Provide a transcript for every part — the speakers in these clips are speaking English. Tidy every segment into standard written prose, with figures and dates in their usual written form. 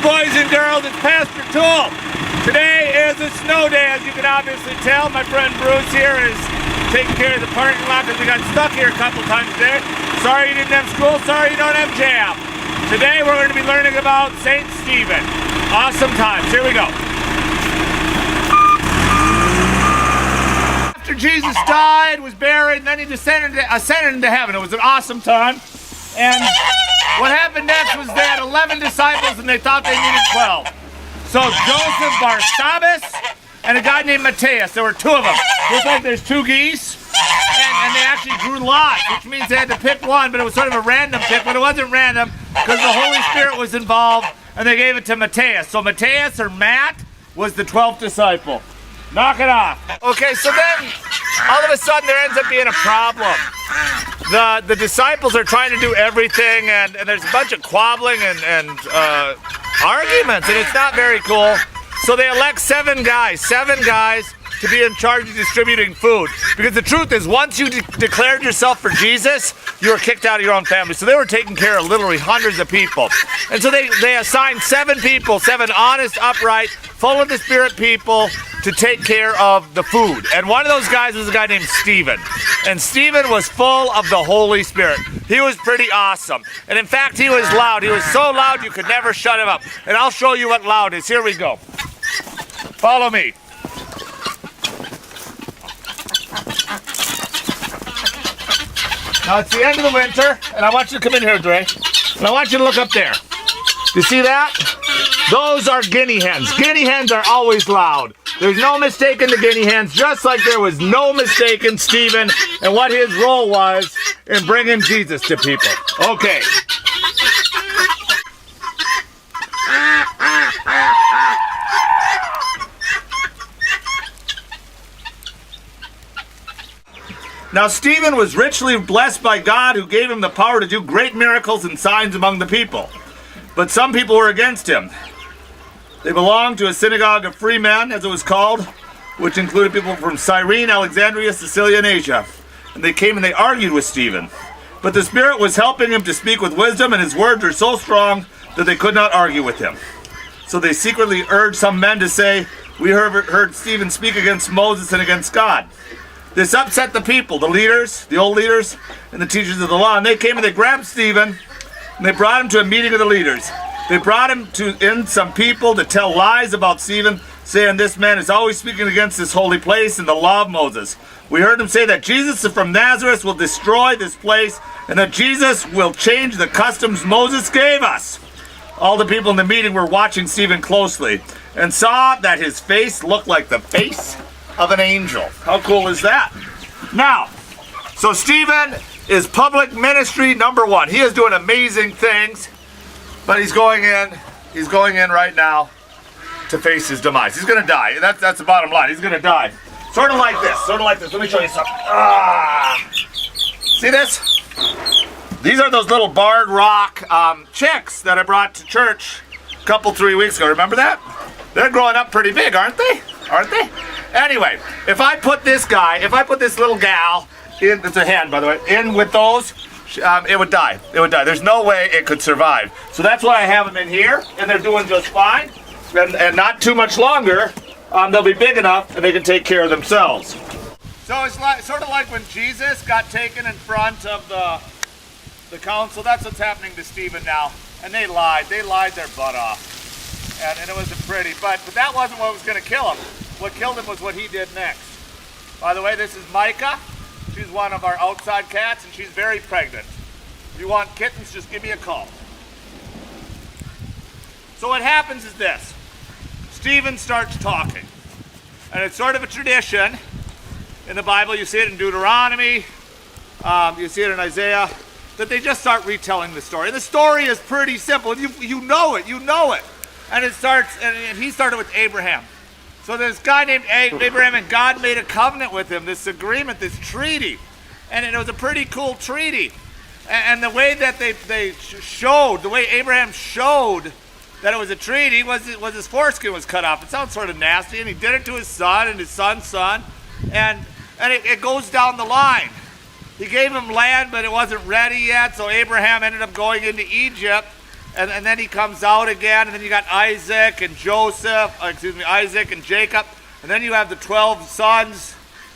boys and girls, it's Pastor Thul. Today is a snow day, as you can obviously tell. My friend Bruce here is taking care of the parking lot because we got stuck here a couple times today. Sorry you didn't have school, sorry you don't have jam. Today we're going to be learning about St. Stephen. Awesome times, here we go. After Jesus died, was buried, and then he ascended into heaven. It was an awesome time. And what happened next was they had 11 disciples and they thought they needed 12. So Joseph, Barsabbas, and a guy named Matthias. There were two of them. Looks like there's two geese. And they actually drew lots, which means they had to pick one, but it was sort of a random pick, but it wasn't random because the Holy Spirit was involved and they gave it to Matthias. So Matthias, or Matt, was the 12th disciple. Knock it off. Okay, so then all of a sudden there ends up being a problem. The disciples are trying to do everything, and there's a bunch of quabbling and arguments, and it's not very cool. So they elect seven guys to be in charge of distributing food. Because the truth is, once you declared yourself for Jesus, you were kicked out of your own family. So they were taking care of literally hundreds of people. And so they assigned 7 people, 7 honest, upright, full of the Spirit people to take care of the food. And one of those guys was a guy named Stephen. And Stephen was full of the Holy Spirit. He was pretty awesome. And in fact, he was loud. He was so loud you could never shut him up. And I'll show you what loud is. Here we go. Follow me. Now it's the end of the winter, and I want you to come in here, Dre. And I want you to look up there. You see that? Those are guinea hens. Guinea hens are always loud. There's no mistaking the guinea hens, just like there was no mistaking Stephen and what his role was in bringing Jesus to people. Okay. Now Stephen was richly blessed by God, who gave him the power to do great miracles and signs among the people. But some people were against him. They belonged to a synagogue of free men, as it was called, which included people from Cyrene, Alexandria, Sicilia, and Asia. And they came and they argued with Stephen. But the Spirit was helping him to speak with wisdom, and his words were so strong that they could not argue with him. So they secretly urged some men to say, "We heard Stephen speak against Moses and against God." This upset the people, the leaders, the old leaders, and the teachers of the law. And they came and they grabbed Stephen, and they brought him to a meeting of the leaders. They brought him in some people to tell lies about Stephen, saying, "This man is always speaking against this holy place and the law of Moses. We heard him say that Jesus from Nazareth will destroy this place, and that Jesus will change the customs Moses gave us." All the people in the meeting were watching Stephen closely and saw that his face looked like the face of an angel. How cool is that? Now, so Stephen is public ministry number 1. He is doing amazing things, but he's going in right now to face his demise. He's going to die. That's the bottom line. He's going to die. Sort of like this. Let me show you something. See this? These are those little barred rock chicks that I brought to church a couple, 3 weeks ago. Remember that? They're growing up pretty big, aren't they? Anyway, if I put this little gal, it's a hen by the way, in with those, it would die. There's no way it could survive. So that's why I have them in here, and they're doing just fine. And not too much longer, they'll be big enough and they can take care of themselves. So it's sort of like when Jesus got taken in front of the council. That's what's happening to Stephen now. And they lied their butt off. And it wasn't pretty, but that wasn't what was going to kill him. What killed him was what he did next. By the way, this is Micah. She's one of our outside cats, and she's very pregnant. If you want kittens, just give me a call. So what happens is this. Stephen starts talking. And it's sort of a tradition in the Bible. You see it in Deuteronomy. You see it in Isaiah. That they just start retelling the story. And the story is pretty simple. You know it. And and he started with Abraham. So this guy named Abraham, and God made a covenant with him, this agreement, this treaty. And it was a pretty cool treaty. And the way that the way Abraham showed that it was a treaty was his foreskin was cut off. It sounds sort of nasty, and he did it to his son and his son's son. And it goes down the line. He gave him land, but it wasn't ready yet, so Abraham ended up going into Egypt and then he comes out again, and then you got Isaac and Isaac and Jacob, and then you have the 12 sons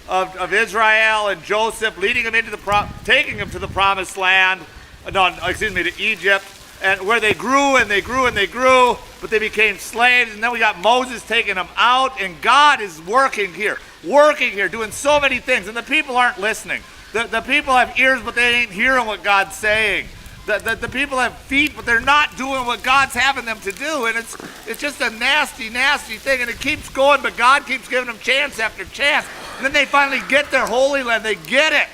of Israel and Joseph leading them into taking them to the promised land, to Egypt, and where they grew and they grew and they grew, but they became slaves, and then we got Moses taking them out, and God is working here, doing so many things, and the people aren't listening. The people have ears, but they ain't hearing what God's saying. The people have feet, but they're not doing what God's having them to do. And it's just a nasty, nasty thing. And it keeps going, but God keeps giving them chance after chance. And then they finally get their Holy Land. They get it.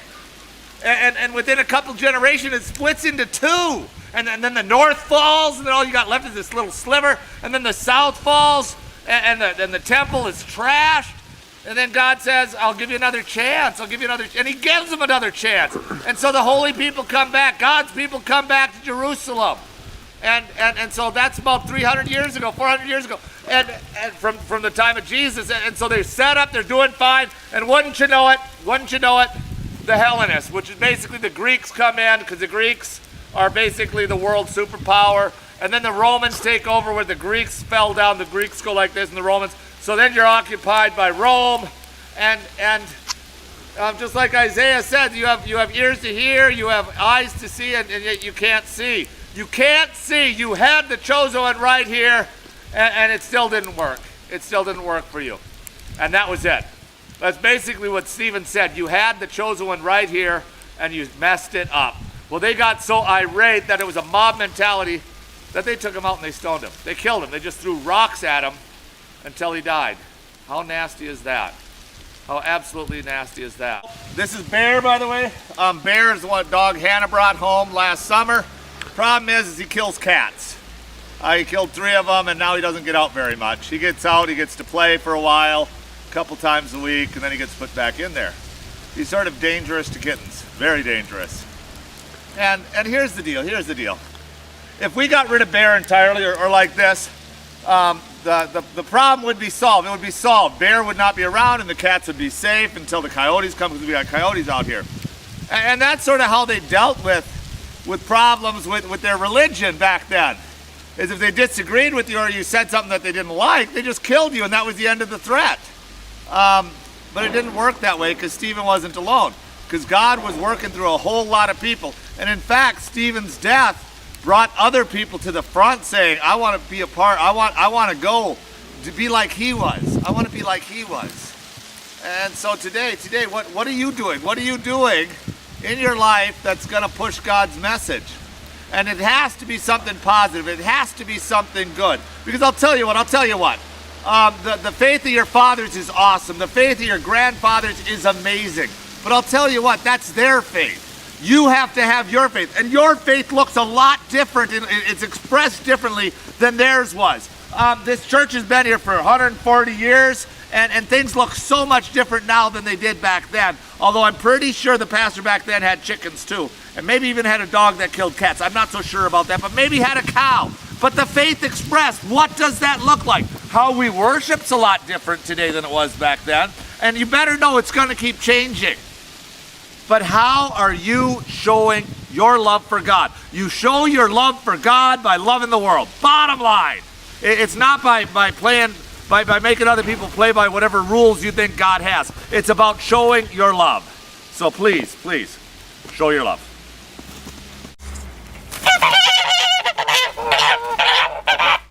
And within a couple generations, it splits into two. And then the north falls, and then all you got left is this little sliver. And then the south falls, and the temple is trashed. And then God says, I'll give you another chance. And he gives them another chance. And so the holy people come back. God's people come back to Jerusalem. And so that's about 300 years ago, 400 years ago. And from the time of Jesus. And so they're set up, they're doing fine. And wouldn't you know it, the Hellenists, which is basically the Greeks come in, because the Greeks are basically the world superpower. And then the Romans take over where the Greeks fell down. The Greeks go like this, and the Romans. So then you're occupied by Rome, and just like Isaiah said, you have ears to hear, you have eyes to see, and yet you can't see. You can't see. You had the chosen one right here, and it still didn't work. It still didn't work for you. And that was it. That's basically what Stephen said. You had the chosen one right here, and you messed it up. Well, they got so irate that it was a mob mentality that they took him out and they stoned him. They killed him. They just threw rocks at him until he died. How nasty is that? How absolutely nasty is that? This is Bear, by the way. Bear is the one dog Hannah brought home last summer. Problem is he kills cats. He killed 3 of them, and now he doesn't get out very much. He gets out, he gets to play for a while, a couple times a week, and then he gets put back in there. He's sort of dangerous to kittens, very dangerous. And here's the deal, If we got rid of Bear entirely, or like this, the problem would be solved. It would be solved. Bear would not be around, and the cats would be safe until the coyotes come, because we got coyotes out here. And that's sort of how they dealt with problems with their religion back then. Is if they disagreed with you or you said something that they didn't like, they just killed you, and that was the end of the threat. But it didn't work that way, because Stephen wasn't alone. Because God was working through a whole lot of people. And in fact, Stephen's death brought other people to the front, saying, I want to be a part, I want to go to be like he was. I want to be like he was. And so today, what are you doing? What are you doing in your life that's going to push God's message? And it has to be something positive. It has to be something good. Because I'll tell you what. The faith of your fathers is awesome. The faith of your grandfathers is amazing. But I'll tell you what, that's their faith. You have to have your faith. And your faith looks a lot different. It's expressed differently than theirs was. This church has been here for 140 years, and things look so much different now than they did back then. Although I'm pretty sure the pastor back then had chickens too. And maybe even had a dog that killed cats. I'm not so sure about that, but maybe had a cow. But the faith expressed, what does that look like? How we worship's a lot different today than it was back then. And you better know it's going to keep changing. But how are you showing your love for God? You show your love for God by loving the world. Bottom line. It's not by making other people play by whatever rules you think God has. It's about showing your love. So please, show your love.